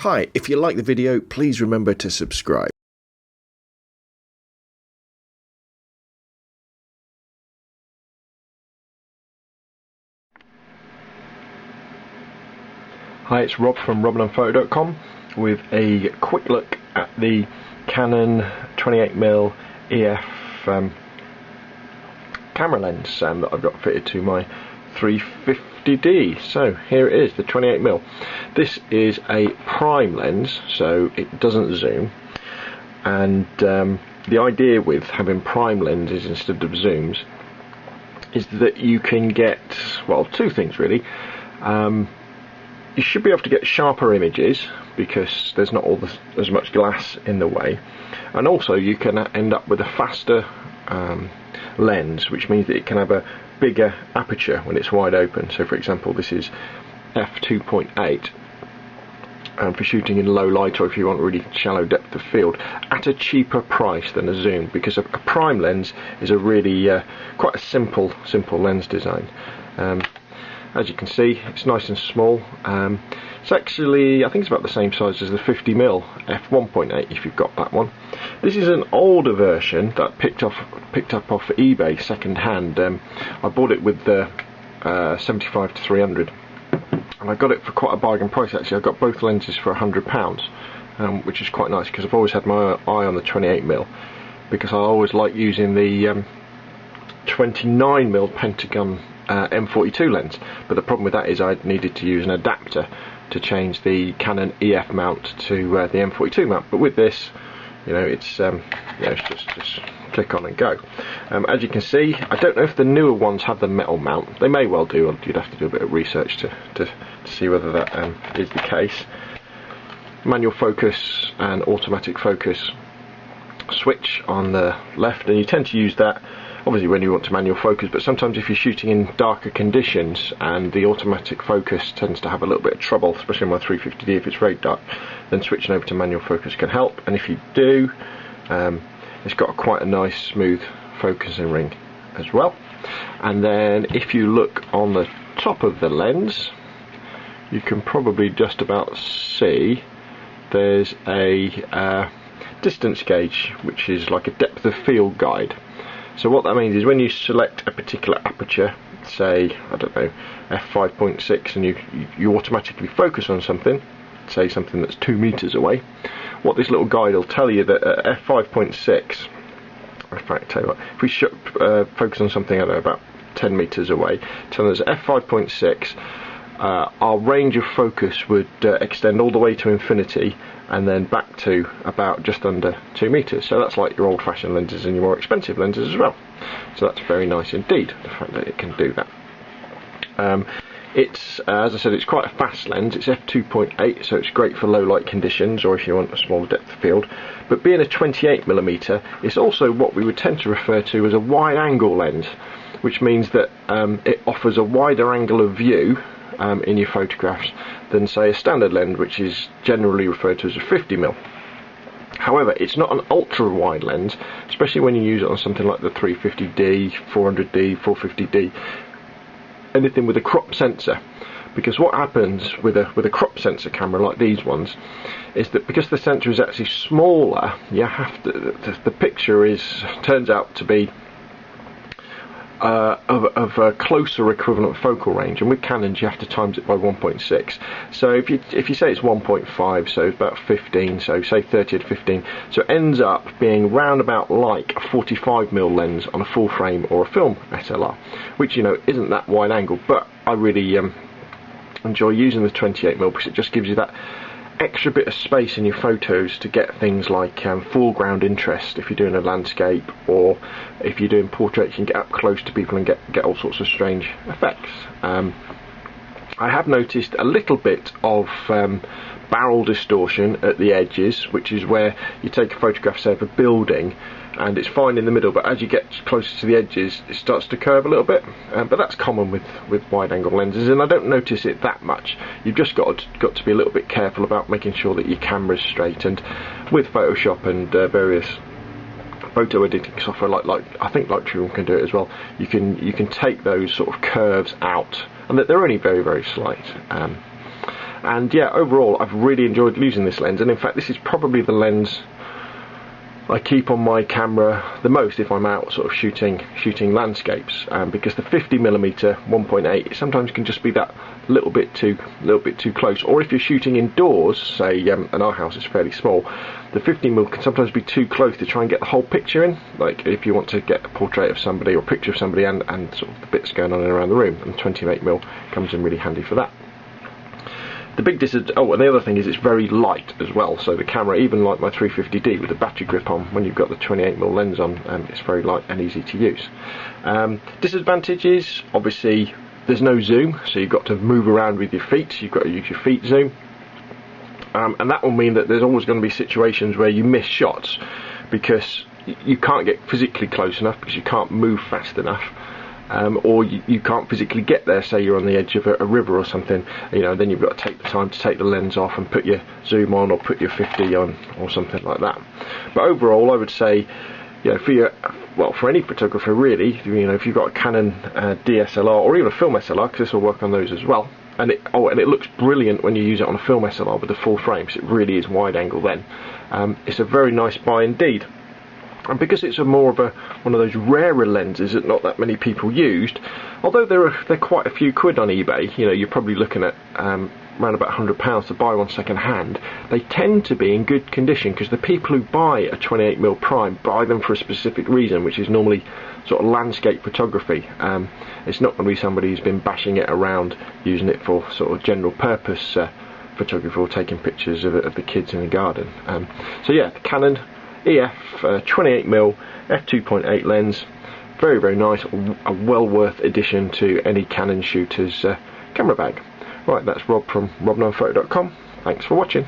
Hi, if you like the video, please remember to subscribe. Hi, it's Rob from robandphoto.com with a quick look at the Canon 28mm EF camera lens that I've got fitted to my 350d. So here it is, the 28mm. This is a prime lens, so it doesn't zoom, and the idea with having prime lenses instead of zooms is that you can get, well, two things really. You should be able to get sharper images because there's not as much glass in the way, and also you can end up with a faster lens, which means that it can have a bigger aperture when it's wide open. So for example, this is f2.8 for shooting in low light, or if you want really shallow depth of field, at a cheaper price than a zoom, because a prime lens is a really quite a simple lens design. As you can see, it's nice and small. It's actually, I think it's about the same size as the 50mm f1.8 if you've got that one. This is an older version that I picked up off eBay second hand. I bought it with the 75 to 300, and I got it for quite a bargain price actually. I got both lenses for £100, which is quite nice because I've always had my eye on the 28mm, because I always like using the 29mm Pentagon M42 lens, but the problem with that is I needed to use an adapter to change the Canon EF mount to the M42 mount. But with this, you know, it's just click on and go. As you can see, I don't know if the newer ones have the metal mount. They may well do. You'd have to do a bit of research to see whether that is the case. Manual focus and automatic focus switch on the left, and you tend to use that obviously when you want to manual focus, but sometimes if you're shooting in darker conditions and the automatic focus tends to have a little bit of trouble, especially on my 350d if it's very dark, then switching over to manual focus can help. And if you do, it's got quite a nice smooth focusing ring as well. And then if you look on the top of the lens, you can probably just about see there's a distance gauge, which is like a depth of field guide. So what that means is when you select a particular aperture, say, I don't know, f5.6, and you automatically focus on something, say something that's 2 meters away, what this little guide will tell you that at f5.6, in fact, tell you what, if we focus on something, I don't know, about 10 meters away, tell us at f5.6, our range of focus would extend all the way to infinity, and then back to about just under 2 meters. So that's like your old-fashioned lenses and your more expensive lenses as well. So that's very nice indeed, the fact that it can do that. It's as I said, it's quite a fast lens. It's f2.8, so it's great for low light conditions, or if you want a smaller depth of field. But being a 28mm, it's also what we would tend to refer to as a wide-angle lens, which means that it offers a wider angle of view in your photographs than say a standard lens, which is generally referred to as a 50mm. However, it's not an ultra wide lens, especially when you use it on something like the 350d, 400d, 450d, anything with a crop sensor. Because what happens with a crop sensor camera like these ones is that because the sensor is actually smaller, you have to, the picture turns out to be of a closer equivalent focal range, and with Canons you have to times it by 1.6. So if you say it's 1.5, so it's about 15, so say 30 to 15, so it ends up being round about like a 45mm lens on a full frame or a film SLR, which, you know, isn't that wide angle, but I really enjoy using the 28mm because it just gives you that extra bit of space in your photos to get things like foreground interest if you're doing a landscape, or if you're doing portraits, you can get up close to people and get all sorts of strange effects. I have noticed a little bit of barrel distortion at the edges, which is where you take a photograph, say, of a building, and it's fine in the middle, but as you get closer to the edges it starts to curve a little bit, but that's common with wide angle lenses, and I don't notice it that much. You've just got to be a little bit careful about making sure that your camera's straight, and with Photoshop and various photo editing software like I think Lightroom can do it as well, you can take those sort of curves out, and that they're only very, very slight. And yeah, overall I've really enjoyed using this lens, and in fact this is probably the lens I keep on my camera the most if I'm out sort of shooting landscapes, because the 50mm 1.8 sometimes can just be that little bit too close. Or if you're shooting indoors, say, and our house is fairly small, the 50mm can sometimes be too close to try and get the whole picture in. Like if you want to get a portrait of somebody or a picture of somebody and sort of the bits going on around the room, and 28mm comes in really handy for that. The big disadvantage, and the other thing is it's very light as well, so the camera, even like my 350d with the battery grip on, when you've got the 28mm lens on, it's very light and easy to use. Disadvantage is, obviously, there's no zoom, so you've got to move around with your feet, so you've got to use your feet zoom, and that will mean that there's always going to be situations where you miss shots, because you can't get physically close enough, because you can't move fast enough. Or you can't physically get there, say you're on the edge of a river or something, you know, then you've got to take the time to take the lens off and put your zoom on or put your 50 on or something like that. But overall I would say, you know, for any photographer really, you know, if you've got a Canon dSLR or even a film SLR, because this will work on those as well, and it looks brilliant when you use it on a film SLR with the full frame, because it really is wide angle then. It's a very nice buy indeed. And because it's one of those rarer lenses that not that many people used, although they're quite a few quid on eBay, you know, you're probably looking at around about £100 to buy one second hand, they tend to be in good condition, because the people who buy a 28mm prime buy them for a specific reason, which is normally sort of landscape photography. It's not going to be somebody who's been bashing it around using it for sort of general purpose photography or taking pictures of the kids in the garden. So yeah, the Canon EF 28mm f2.8 lens, very, very nice, a well worth addition to any Canon shooter's camera bag. Right, that's Rob from robnunphoto.com. Thanks for watching.